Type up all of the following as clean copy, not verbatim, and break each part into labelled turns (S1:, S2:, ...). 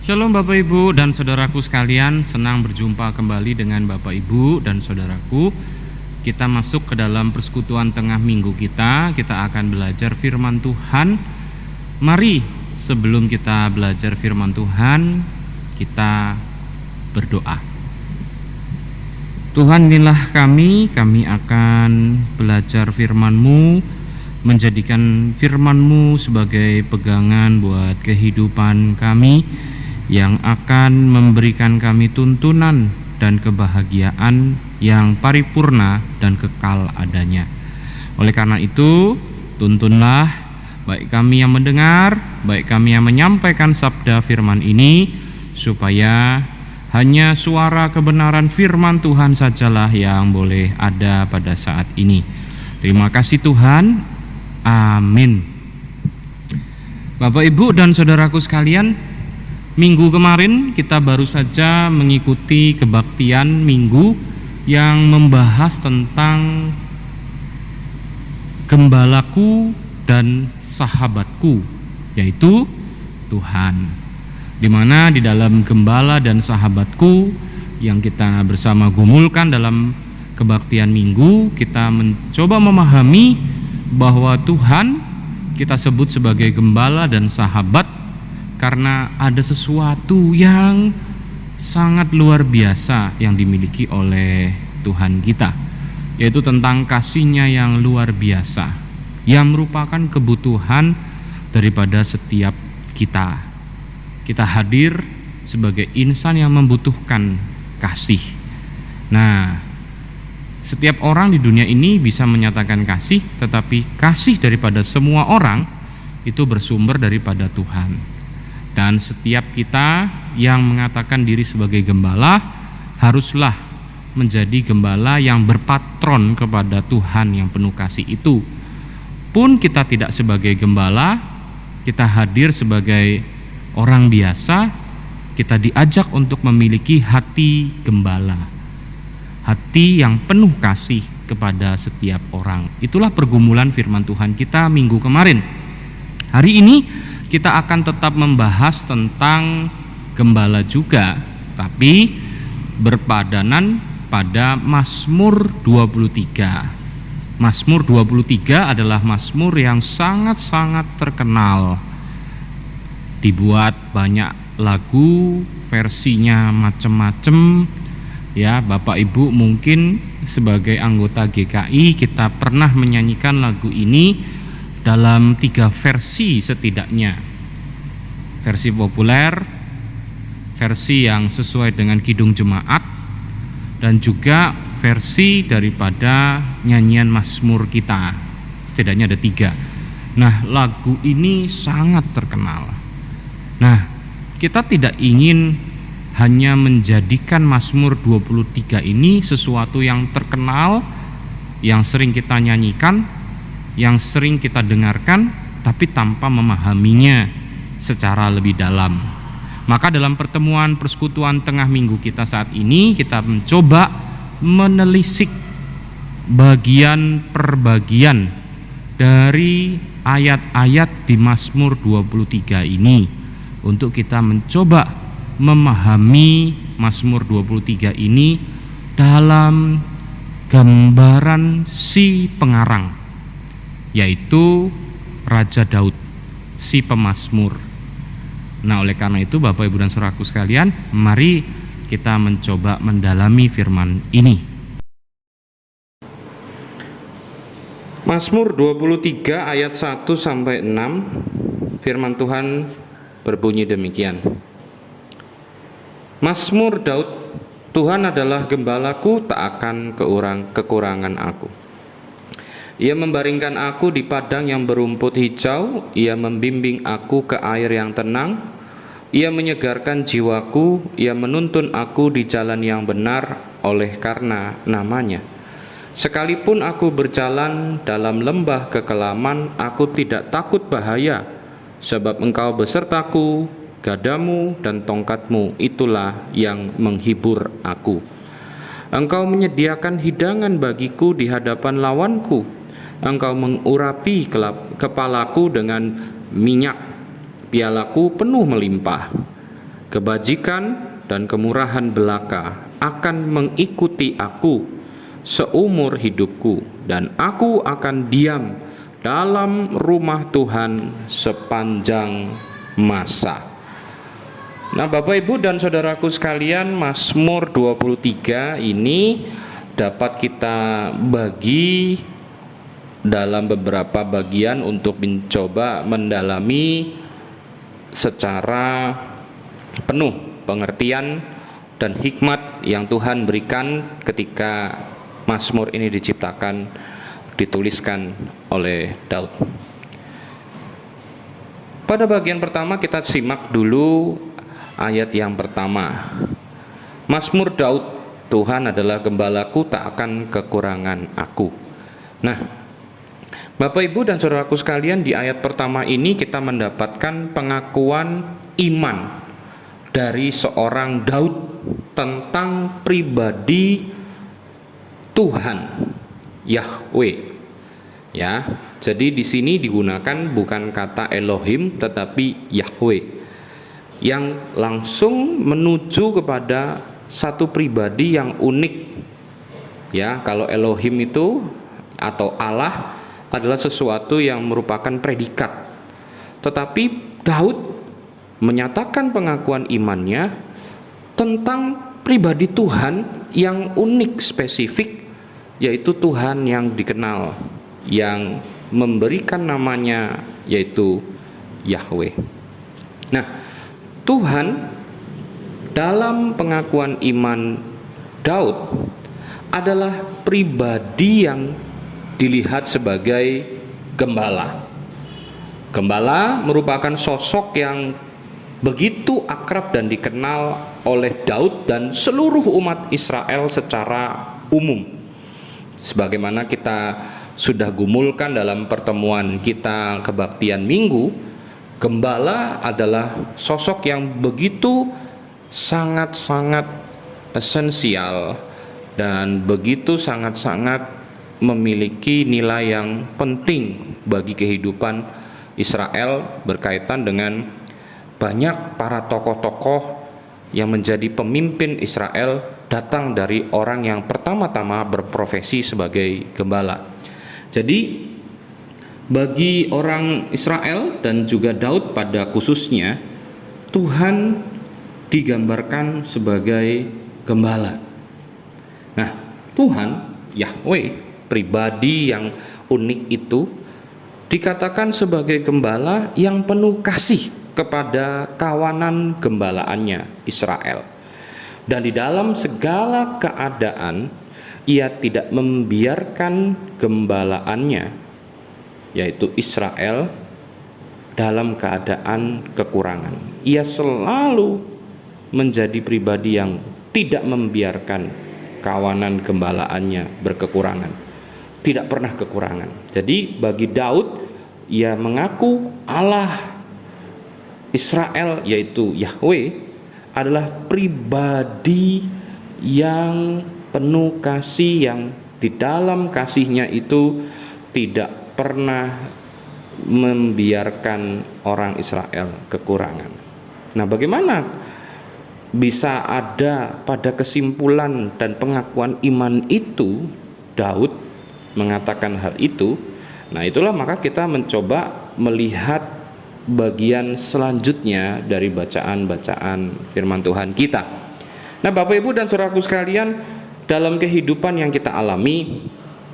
S1: Shalom Bapak Ibu dan Saudaraku sekalian, senang berjumpa kembali dengan Bapak Ibu dan Saudaraku. Kita masuk ke dalam persekutuan tengah minggu kita akan belajar firman Tuhan. Mari sebelum kita belajar firman Tuhan, kita berdoa. Tuhan, inilah kami akan belajar firman-Mu, menjadikan firman-Mu sebagai pegangan buat kehidupan kami, yang akan memberikan kami tuntunan dan kebahagiaan yang paripurna dan kekal adanya. Oleh karena itu, tuntunlah baik kami yang mendengar, baik kami yang menyampaikan sabda firman ini, supaya hanya suara kebenaran firman Tuhan sajalah yang boleh ada pada saat ini. Terima kasih Tuhan. Amin. Bapak, Ibu, dan Saudaraku sekalian, minggu kemarin kita baru saja mengikuti kebaktian minggu yang membahas tentang gembalaku dan sahabatku, yaitu Tuhan. Di mana di dalam gembala dan sahabatku yang kita bersama gumulkan dalam kebaktian minggu, kita mencoba memahami bahwa Tuhan kita sebut sebagai gembala dan sahabat karena ada sesuatu yang sangat luar biasa yang dimiliki oleh Tuhan kita, yaitu tentang kasih-Nya yang luar biasa, yang merupakan kebutuhan daripada setiap kita. Kita hadir sebagai insan yang membutuhkan kasih. Nah, setiap orang di dunia ini bisa menyatakan kasih, tetapi kasih daripada semua orang itu bersumber daripada Tuhan. Dan setiap kita yang mengatakan diri sebagai gembala haruslah menjadi gembala yang berpatron kepada Tuhan yang penuh kasih itu. Pun kita tidak sebagai gembala, kita hadir sebagai orang biasa, kita diajak untuk memiliki hati gembala, hati yang penuh kasih kepada setiap orang. Itulah pergumulan firman Tuhan kita minggu kemarin. Hari ini kita akan tetap membahas tentang gembala juga, tapi berpadanan pada Mazmur 23. Mazmur 23 adalah mazmur yang sangat-sangat terkenal. Dibuat banyak lagu, versinya macam-macam. Ya, Bapak Ibu mungkin sebagai anggota GKI kita pernah menyanyikan lagu ini dalam 3 versi setidaknya. Versi populer, versi yang sesuai dengan kidung jemaat, dan juga versi daripada nyanyian Mazmur kita. Setidaknya ada 3. Nah, lagu ini sangat terkenal. Nah, kita tidak ingin hanya menjadikan Mazmur 23 ini sesuatu yang terkenal, yang sering kita nyanyikan, yang sering kita dengarkan, tapi tanpa memahaminya secara lebih dalam. Maka dalam pertemuan persekutuan tengah minggu kita saat ini, kita mencoba menelisik bagian per bagian dari ayat-ayat di Mazmur 23 ini, untuk kita mencoba memahami Mazmur 23 ini dalam gambaran si pengarang, yaitu Raja Daud, si pemazmur. Nah, oleh karena itu Bapak, Ibu, dan Saudaraku sekalian, mari kita mencoba mendalami firman ini. Mazmur 23 ayat 1 sampai 6, firman Tuhan berbunyi demikian. Mazmur Daud, Tuhan adalah gembalaku, tak akan kekurangan aku. Ia membaringkan aku di padang yang berumput hijau, Ia membimbing aku ke air yang tenang, Ia menyegarkan jiwaku, Ia menuntun aku di jalan yang benar oleh karena namanya. Sekalipun aku berjalan dalam lembah kekelaman, aku tidak takut bahaya, sebab Engkau besertaku, gadamu dan tongkatmu itulah yang menghibur aku. Engkau menyediakan hidangan bagiku di hadapan lawanku. Engkau mengurapi kepalaku dengan minyak, pialaku penuh melimpah. Kebajikan dan kemurahan belaka akan mengikuti aku seumur hidupku, dan aku akan diam dalam rumah Tuhan sepanjang masa. Nah, Bapak Ibu dan saudaraku sekalian, Mazmur 23 ini dapat kita bagi dalam beberapa bagian untuk mencoba mendalami secara penuh pengertian dan hikmat yang Tuhan berikan ketika Mazmur ini diciptakan, dituliskan oleh Daud. Pada bagian pertama kita simak dulu ayat yang pertama. Mazmur Daud, Tuhan adalah gembalaku, tak akan kekurangan aku. Nah, Bapak Ibu dan saudaraku sekalian, di ayat pertama ini kita mendapatkan pengakuan iman dari seorang Daud tentang pribadi Tuhan Yahweh. Ya, jadi di sini digunakan bukan kata Elohim tetapi Yahweh, yang langsung menuju kepada satu pribadi yang unik. Ya, kalau Elohim itu atau Allah adalah sesuatu yang merupakan predikat, tetapi Daud menyatakan pengakuan imannya tentang pribadi Tuhan yang unik, spesifik, yaitu Tuhan yang dikenal, yang memberikan namanya yaitu Yahweh. Nah, Tuhan dalam pengakuan iman Daud adalah pribadi yang dilihat sebagai gembala. Gembala merupakan sosok yang begitu akrab dan dikenal oleh Daud dan seluruh umat Israel secara umum. Sebagaimana kita sudah gumulkan dalam pertemuan kita kebaktian minggu, gembala adalah sosok yang begitu sangat-sangat esensial dan begitu sangat-sangat memiliki nilai yang penting bagi kehidupan Israel, berkaitan dengan banyak para tokoh-tokoh yang menjadi pemimpin Israel datang dari orang yang pertama-tama berprofesi sebagai gembala. Jadi bagi orang Israel dan juga Daud pada khususnya, Tuhan digambarkan sebagai gembala. Nah, Tuhan Yahweh, pribadi yang unik itu, dikatakan sebagai gembala yang penuh kasih kepada kawanan gembalaannya Israel. Dan di dalam segala keadaan ia tidak membiarkan gembalaannya, yaitu Israel, dalam keadaan kekurangan. Ia selalu menjadi pribadi yang tidak membiarkan kawanan gembalaannya berkekurangan, tidak pernah kekurangan. Jadi bagi Daud, ia mengaku Allah Israel, yaitu Yahweh, adalah pribadi yang penuh kasih, yang di dalam kasihnya itu tidak pernah membiarkan orang Israel kekurangan. Nah, bagaimana bisa ada pada kesimpulan dan pengakuan iman itu Daud mengatakan hal itu? Nah, itulah maka kita mencoba melihat bagian selanjutnya dari bacaan-bacaan firman Tuhan kita. Nah, Bapak Ibu dan saudaraku sekalian, dalam kehidupan yang kita alami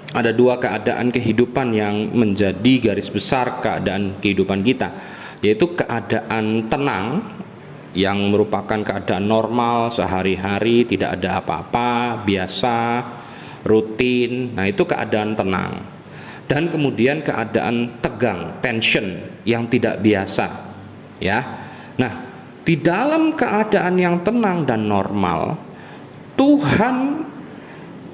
S1: ada dua keadaan kehidupan yang menjadi garis besar keadaan kehidupan kita, yaitu keadaan tenang yang merupakan keadaan normal sehari-hari, tidak ada apa-apa, biasa, rutin. Nah, itu keadaan tenang. Dan kemudian keadaan tegang, tension, yang tidak biasa, ya. Nah, di dalam keadaan yang tenang dan normal, Tuhan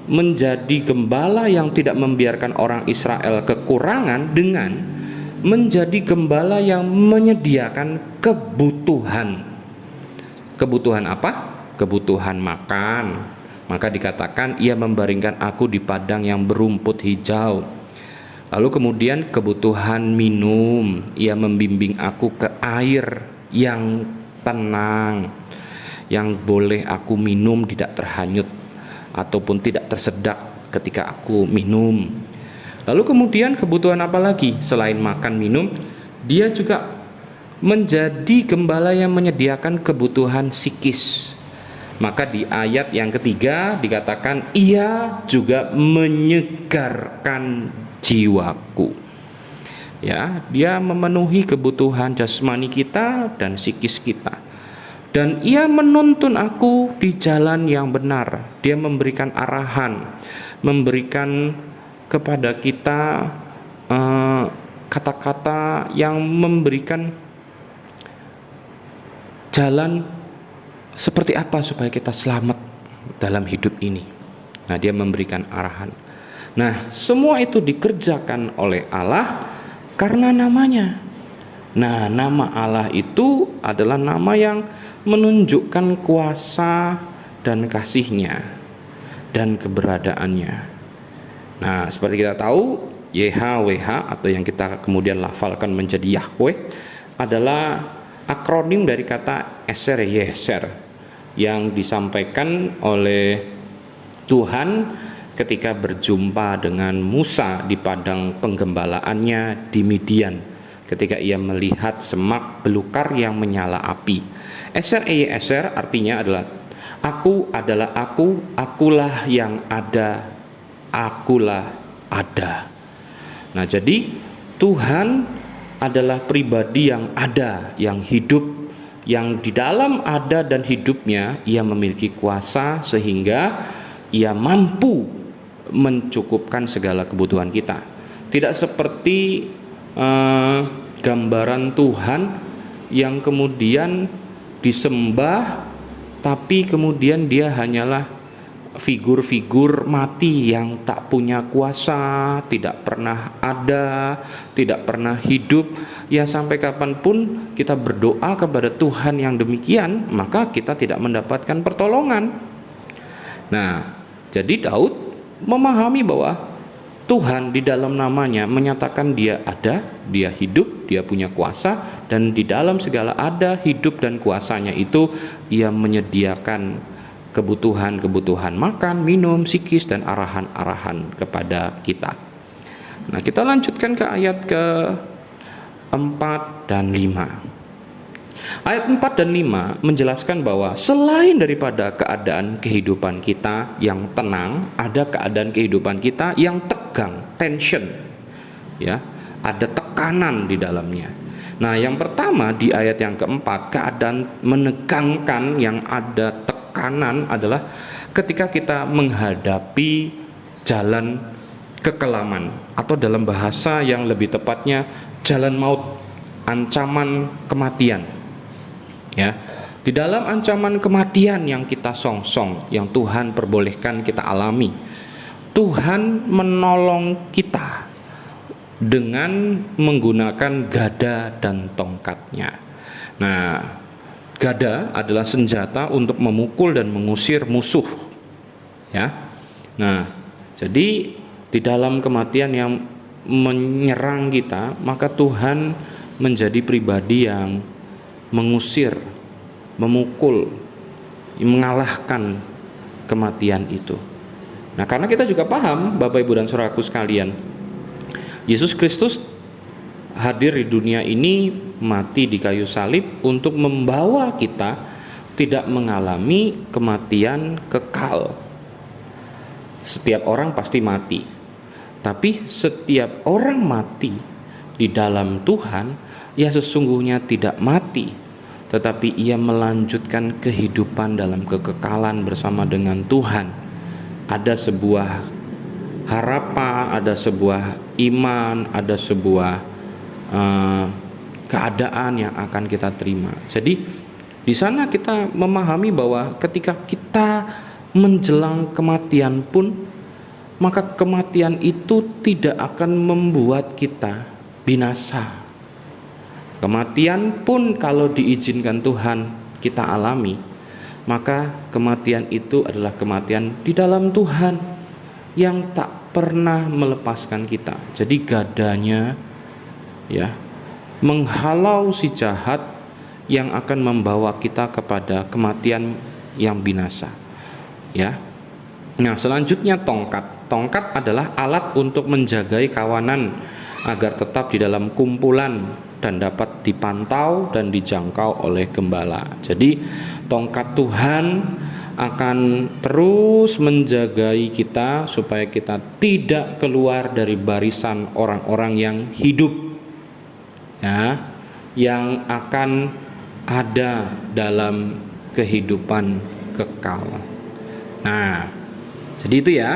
S1: menjadi gembala yang tidak membiarkan orang Israel kekurangan dengan menjadi gembala yang menyediakan kebutuhan. Kebutuhan apa? Kebutuhan makan. Maka dikatakan ia membaringkan aku di padang yang berumput hijau. Lalu kemudian kebutuhan minum, ia membimbing aku ke air yang tenang. yang boleh aku minum tidak terhanyut ataupun tidak tersedak ketika aku minum. Lalu kemudian kebutuhan apa lagi selain makan minum? Dia juga menjadi gembala yang menyediakan kebutuhan psikis. Maka di ayat yang ketiga dikatakan ia juga menyegarkan jiwaku. Ya, dia memenuhi kebutuhan jasmani kita dan psikis kita. Dan ia menuntun aku di jalan yang benar. Dia memberikan arahan, memberikan kepada kita kata-kata yang memberikan jalan seperti apa supaya kita selamat dalam hidup ini. Nah, dia memberikan arahan. Nah, semua itu dikerjakan oleh Allah karena namanya. Nah, nama Allah itu adalah nama yang menunjukkan kuasa dan kasih-Nya dan keberadaannya. Nah, seperti kita tahu, YHWH atau yang kita kemudian lafalkan menjadi Yahweh adalah akronim dari kata Eser Yeser yang disampaikan oleh Tuhan ketika berjumpa dengan Musa di padang penggembalaannya di Midian, ketika ia melihat semak belukar yang menyala api. Eser Yeser artinya adalah aku adalah aku, akulah yang ada, akulah ada. Nah, jadi Tuhan adalah pribadi yang ada, yang hidup, yang di dalam ada dan hidupnya ia memiliki kuasa sehingga ia mampu mencukupkan segala kebutuhan kita. Tidak seperti gambaran Tuhan yang kemudian disembah tapi kemudian dia hanyalah figur-figur mati yang tak punya kuasa, tidak pernah ada, tidak pernah hidup. Ya, sampai kapanpun kita berdoa kepada Tuhan yang demikian, maka kita tidak mendapatkan pertolongan. Nah, jadi Daud memahami bahwa Tuhan di dalam namanya menyatakan dia ada, dia hidup, dia punya kuasa, dan di dalam segala ada, hidup, dan kuasanya itu ia menyediakan kebutuhan-kebutuhan makan, minum, psikis, dan arahan-arahan kepada kita. Nah, kita lanjutkan ke ayat ke-4 dan 5. Ayat 4 dan 5 menjelaskan bahwa selain daripada keadaan kehidupan kita yang tenang, ada keadaan kehidupan kita yang tegang, tension. Ya, ada tekanan di dalamnya. Nah, yang pertama di ayat yang keempat, keadaan menegangkan yang ada tekanan adalah ketika kita menghadapi jalan kekelaman, atau dalam bahasa yang lebih tepatnya jalan maut, ancaman kematian. Ya, di dalam ancaman kematian yang kita songsong, yang Tuhan perbolehkan kita alami, Tuhan menolong kita dengan menggunakan gada dan tongkatnya. Nah, gada adalah senjata untuk memukul dan mengusir musuh. Ya, nah, jadi di dalam kematian yang menyerang kita, maka Tuhan menjadi pribadi yang mengusir, memukul, mengalahkan kematian itu. Nah, karena kita juga paham, Bapak Ibu dan Saudaraku sekalian, Yesus Kristus hadir di dunia ini, mati di kayu salib untuk membawa kita tidak mengalami kematian kekal. Setiap orang pasti mati, tapi setiap orang mati di dalam Tuhan, ia sesungguhnya tidak mati, tetapi ia melanjutkan kehidupan dalam kekekalan bersama dengan Tuhan. Ada sebuah harapan, ada sebuah iman, ada sebuah keadaan yang akan kita terima. Jadi di sana kita memahami bahwa ketika kita menjelang kematian pun, maka kematian itu tidak akan membuat kita binasa. Kematian pun kalau diizinkan Tuhan kita alami, maka kematian itu adalah kematian di dalam Tuhan yang tak pernah melepaskan kita. Jadi gadanya, ya, menghalau si jahat
S2: yang akan membawa kita kepada kematian yang binasa. Ya. Nah, selanjutnya tongkat. Tongkat adalah alat untuk menjagai kawanan agar tetap di dalam kumpulan dan dapat dipantau dan dijangkau oleh gembala. Jadi tongkat Tuhan akan terus menjagai kita supaya kita tidak keluar dari barisan orang-orang yang hidup, ya, yang akan ada dalam kehidupan kekal. Nah, jadi itu ya.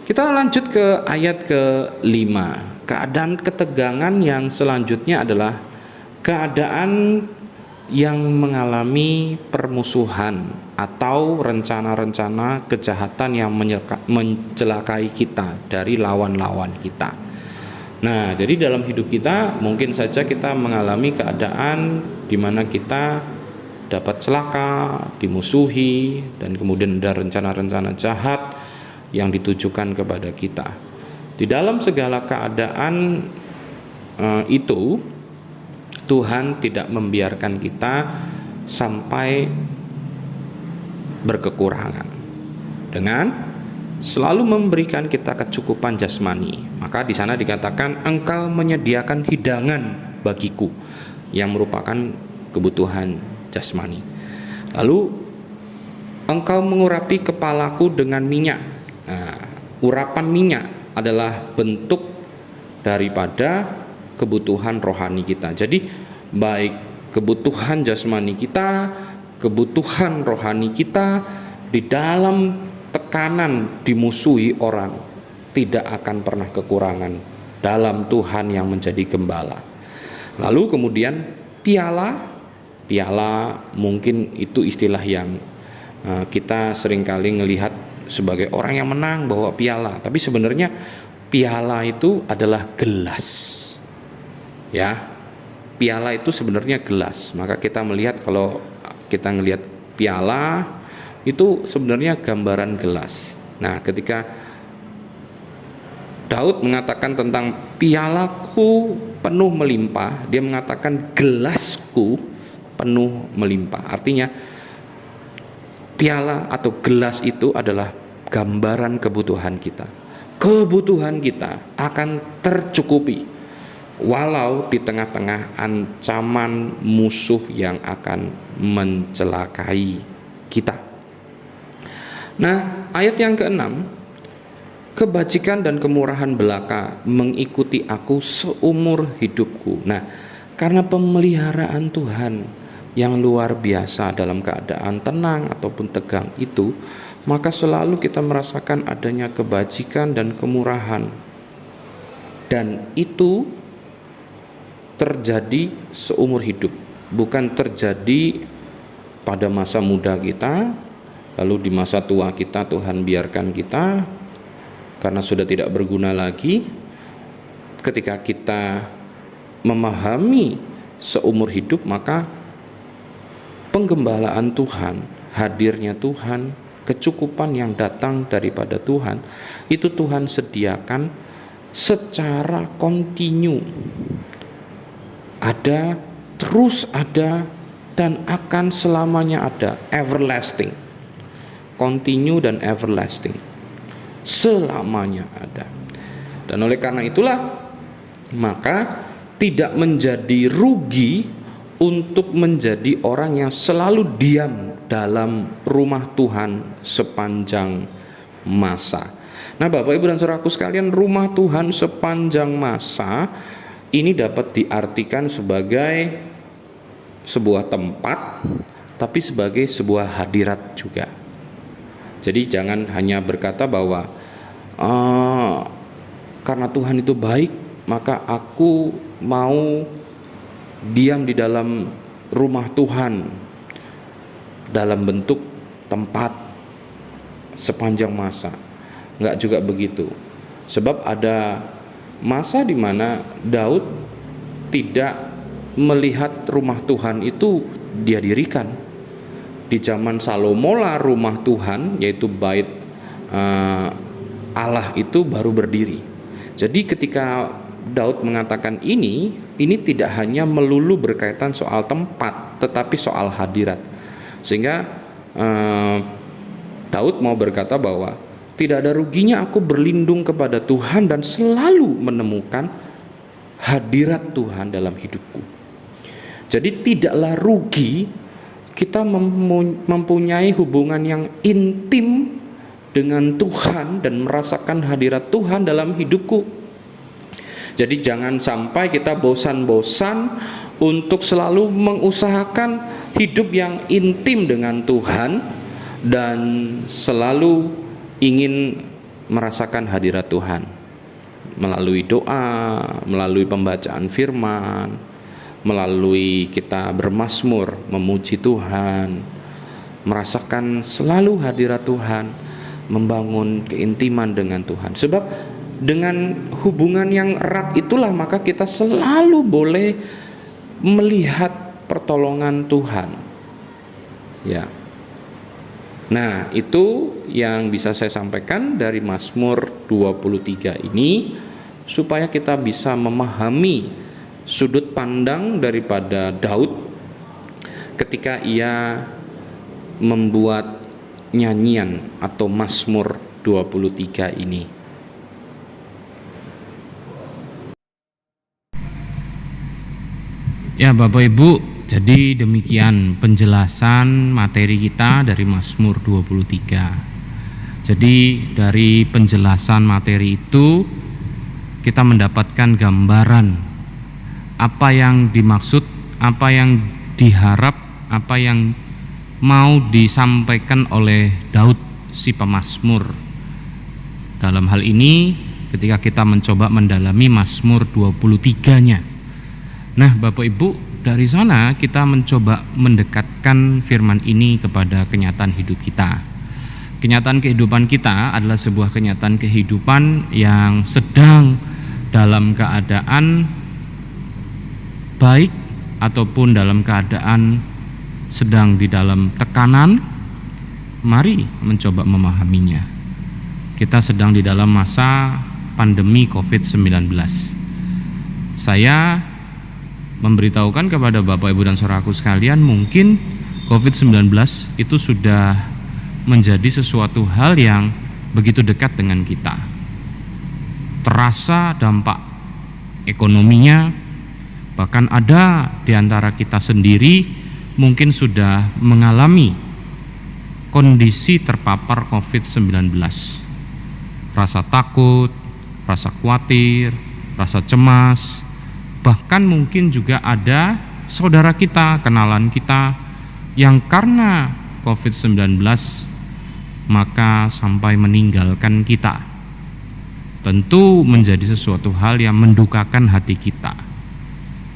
S2: Kita lanjut ke ayat ke-5. Keadaan ketegangan yang selanjutnya adalah keadaan yang mengalami permusuhan atau rencana-rencana kejahatan yang mencelakai kita dari lawan-lawan kita. Nah, jadi dalam hidup kita mungkin saja kita mengalami keadaan di mana kita dapat celaka, dimusuhi, dan kemudian ada rencana-rencana jahat yang ditujukan kepada kita. Di dalam segala keadaan itu, Tuhan tidak membiarkan kita sampai berkekurangan dengan selalu memberikan kita kecukupan jasmani. Maka di sana dikatakan, engkau menyediakan hidangan bagiku, yang merupakan kebutuhan jasmani. Lalu engkau mengurapi kepalaku dengan minyak. Nah, urapan minyak adalah bentuk daripada kebutuhan rohani kita. Jadi baik kebutuhan jasmani kita, kebutuhan rohani kita di dalam tekanan dimusuhi orang, tidak akan pernah kekurangan dalam Tuhan yang menjadi gembala. Lalu kemudian piala mungkin itu istilah yang kita seringkali melihat sebagai orang yang menang bawa piala, tapi sebenarnya piala itu adalah gelas. Ya, piala itu sebenarnya gelas. Maka kita melihat, kalau kita melihat piala itu sebenarnya gambaran gelas. Nah, ketika Daud mengatakan tentang pialaku penuh melimpah, dia mengatakan gelasku penuh melimpah. Artinya piala atau gelas itu adalah gambaran kebutuhan kita. Kebutuhan kita akan tercukupi walau di tengah-tengah ancaman musuh yang akan mencelakai kita. Nah, ayat yang ke-6, kebajikan dan kemurahan belaka mengikuti aku seumur hidupku. Nah, karena pemeliharaan Tuhan yang luar biasa dalam keadaan tenang ataupun tegang itu, maka selalu kita merasakan adanya kebajikan dan kemurahan. Dan itu terjadi seumur hidup, bukan terjadi pada masa muda kita, lalu di masa tua kita Tuhan biarkan kita karena sudah tidak berguna lagi. Ketika kita memahami seumur hidup, maka penggembalaan Tuhan, hadirnya Tuhan, kecukupan yang datang daripada Tuhan, itu Tuhan sediakan secara kontinu. Ada, terus ada, dan akan selamanya ada. Everlasting, continue dan everlasting, selamanya ada. Dan oleh karena itulah, maka tidak menjadi rugi untuk menjadi orang yang selalu diam dalam rumah Tuhan sepanjang masa. Nah, Bapak Ibu dan Saudaraku sekalian, rumah Tuhan sepanjang masa ini dapat diartikan sebagai sebuah tempat, tapi sebagai sebuah hadirat juga. Jadi jangan hanya berkata bahwa karena Tuhan itu baik, maka aku mau diam di dalam rumah Tuhan dalam bentuk tempat sepanjang masa. Enggak juga begitu. Sebab ada masa di mana Daud tidak melihat rumah Tuhan itu dia dirikan. Di zaman Salomo lah rumah Tuhan, yaitu bait Allah itu baru berdiri. Jadi ketika Daud mengatakan ini, ini tidak hanya melulu berkaitan soal tempat, tetapi soal hadirat. Sehingga Daud mau berkata bahwa tidak ada ruginya aku berlindung kepada Tuhan dan selalu menemukan hadirat Tuhan dalam hidupku. Jadi tidaklah rugi kita mempunyai hubungan yang intim dengan Tuhan dan merasakan hadirat Tuhan dalam hidupku. Jadi jangan sampai kita bosan-bosan untuk selalu mengusahakan hidup yang intim dengan Tuhan dan selalu ingin merasakan hadirat Tuhan melalui doa, melalui pembacaan firman, melalui kita bermazmur, memuji Tuhan, merasakan selalu hadirat Tuhan, membangun keintiman dengan Tuhan. Sebab dengan hubungan yang erat itulah maka kita selalu boleh melihat pertolongan Tuhan. Ya. Nah, itu yang bisa saya sampaikan dari Mazmur 23 ini, supaya kita bisa memahami sudut pandang daripada Daud ketika ia membuat nyanyian atau Mazmur 23 ini.
S1: Ya Bapak Ibu, jadi demikian penjelasan materi kita dari Mazmur 23. Jadi dari penjelasan materi itu kita mendapatkan gambaran apa yang dimaksud, apa yang diharap, apa yang mau disampaikan oleh Daud si pemazmur. Dalam hal ini ketika kita mencoba mendalami Mazmur 23-nya. Nah Bapak Ibu, dari sana kita mencoba mendekatkan firman ini kepada kenyataan hidup kita. Kenyataan kehidupan kita adalah sebuah kenyataan kehidupan yang sedang dalam keadaan baik ataupun dalam keadaan sedang di dalam tekanan. Mari mencoba memahaminya. Kita sedang di dalam masa pandemi COVID-19. Saya memberitahukan kepada Bapak Ibu dan saudaraku sekalian, mungkin COVID-19 itu sudah menjadi sesuatu hal yang begitu dekat dengan kita. Terasa dampak ekonominya, bahkan ada di antara kita sendiri mungkin sudah mengalami kondisi terpapar COVID-19. Rasa takut, rasa khawatir, rasa cemas, bahkan mungkin juga ada saudara kita, kenalan kita yang karena COVID-19 maka sampai meninggalkan kita. Tentu menjadi sesuatu hal yang mendukakan hati kita.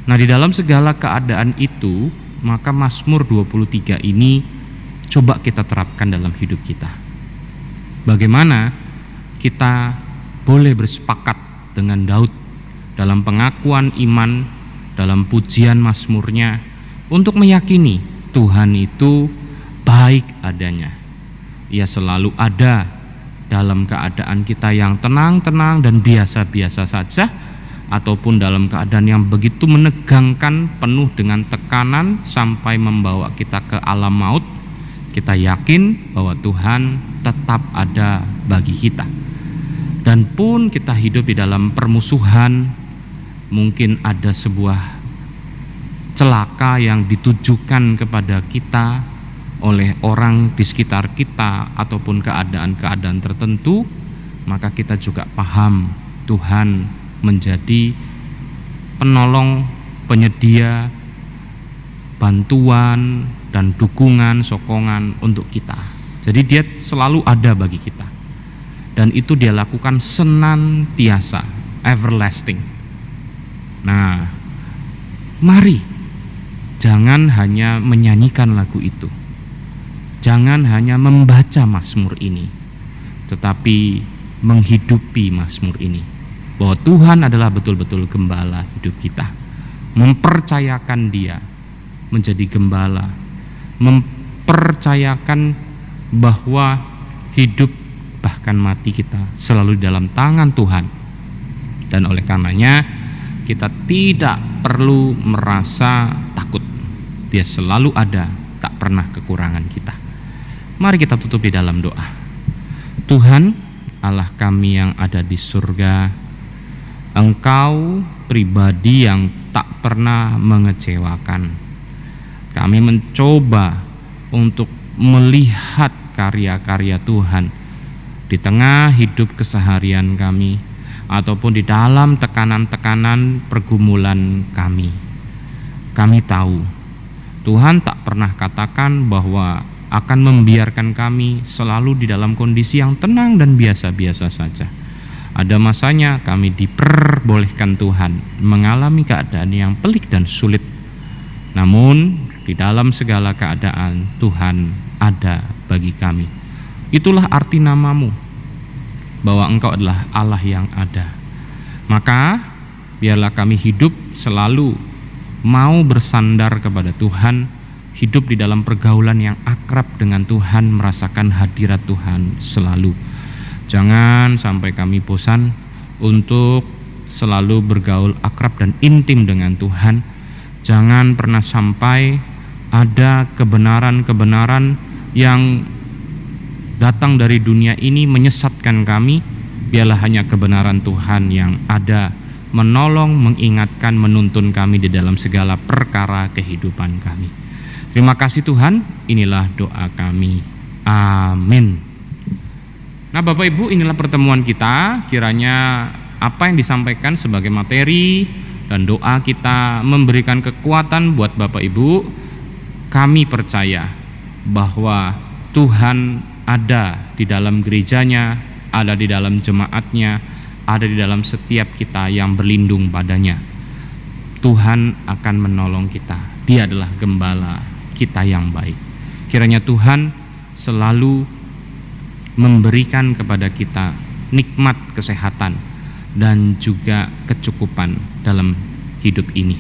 S1: Nah, di dalam segala keadaan itu, maka Mazmur 23 ini coba kita terapkan dalam hidup kita. Bagaimana kita boleh bersepakat dengan Daud dalam pengakuan iman, dalam pujian mazmurnya, untuk meyakini Tuhan itu baik adanya. Ia selalu ada dalam keadaan kita yang tenang-tenang dan biasa-biasa saja, ataupun dalam keadaan yang begitu menegangkan, penuh dengan tekanan sampai membawa kita ke alam maut. Kita yakin bahwa Tuhan tetap ada bagi kita. Dan pun kita hidup di dalam permusuhan, mungkin ada sebuah celaka yang ditujukan kepada kita oleh orang di sekitar kita ataupun keadaan-keadaan tertentu, maka kita juga paham Tuhan menjadi penolong, penyedia bantuan dan dukungan, sokongan untuk kita. Jadi dia selalu ada bagi kita, dan itu dia lakukan senantiasa, everlasting. Nah, mari jangan hanya menyanyikan lagu itu, jangan hanya membaca mazmur ini, tetapi menghidupi mazmur ini, bahwa Tuhan adalah betul-betul gembala hidup kita. Mempercayakan Dia menjadi gembala, mempercayakan bahwa hidup bahkan mati kita selalu dalam tangan Tuhan. Dan oleh karenanya kita tidak perlu merasa takut. Dia selalu ada, tak pernah kekurangan kita. Mari kita tutup di dalam doa. Tuhan Allah kami yang ada di surga, Engkau pribadi yang tak pernah mengecewakan. Kami mencoba untuk melihat karya-karya Tuhan di tengah hidup keseharian kami, ataupun di dalam tekanan-tekanan pergumulan kami. Kami tahu Tuhan tak pernah katakan bahwa akan membiarkan kami selalu di dalam kondisi yang tenang dan biasa-biasa saja. Ada masanya kami diperbolehkan Tuhan mengalami keadaan yang pelik dan sulit. Namun di dalam segala keadaan Tuhan ada bagi kami. Itulah arti namamu, bahwa Engkau adalah Allah yang ada. Maka biarlah kami hidup selalu mau bersandar kepada Tuhan, hidup di dalam pergaulan yang akrab dengan Tuhan, merasakan hadirat Tuhan selalu. Jangan sampai kami bosan untuk selalu bergaul akrab dan intim dengan Tuhan. Jangan pernah sampai ada kebenaran-kebenaran yang datang dari dunia ini menyesatkan kami. Biarlah hanya kebenaran Tuhan yang ada, menolong, mengingatkan, menuntun kami di dalam segala perkara kehidupan kami. Terima kasih Tuhan, inilah doa kami. Amin. Nah Bapak Ibu, inilah pertemuan kita. Kiranya apa yang disampaikan sebagai materi dan doa kita memberikan kekuatan buat Bapak Ibu. Kami percaya bahwa Tuhan ada di dalam gerejanya, ada di dalam jemaatnya, ada di dalam setiap kita yang berlindung padanya. Tuhan akan menolong kita. Dia adalah gembala kita yang baik. Kiranya Tuhan selalu memberikan kepada kita nikmat kesehatan dan juga kecukupan dalam hidup ini.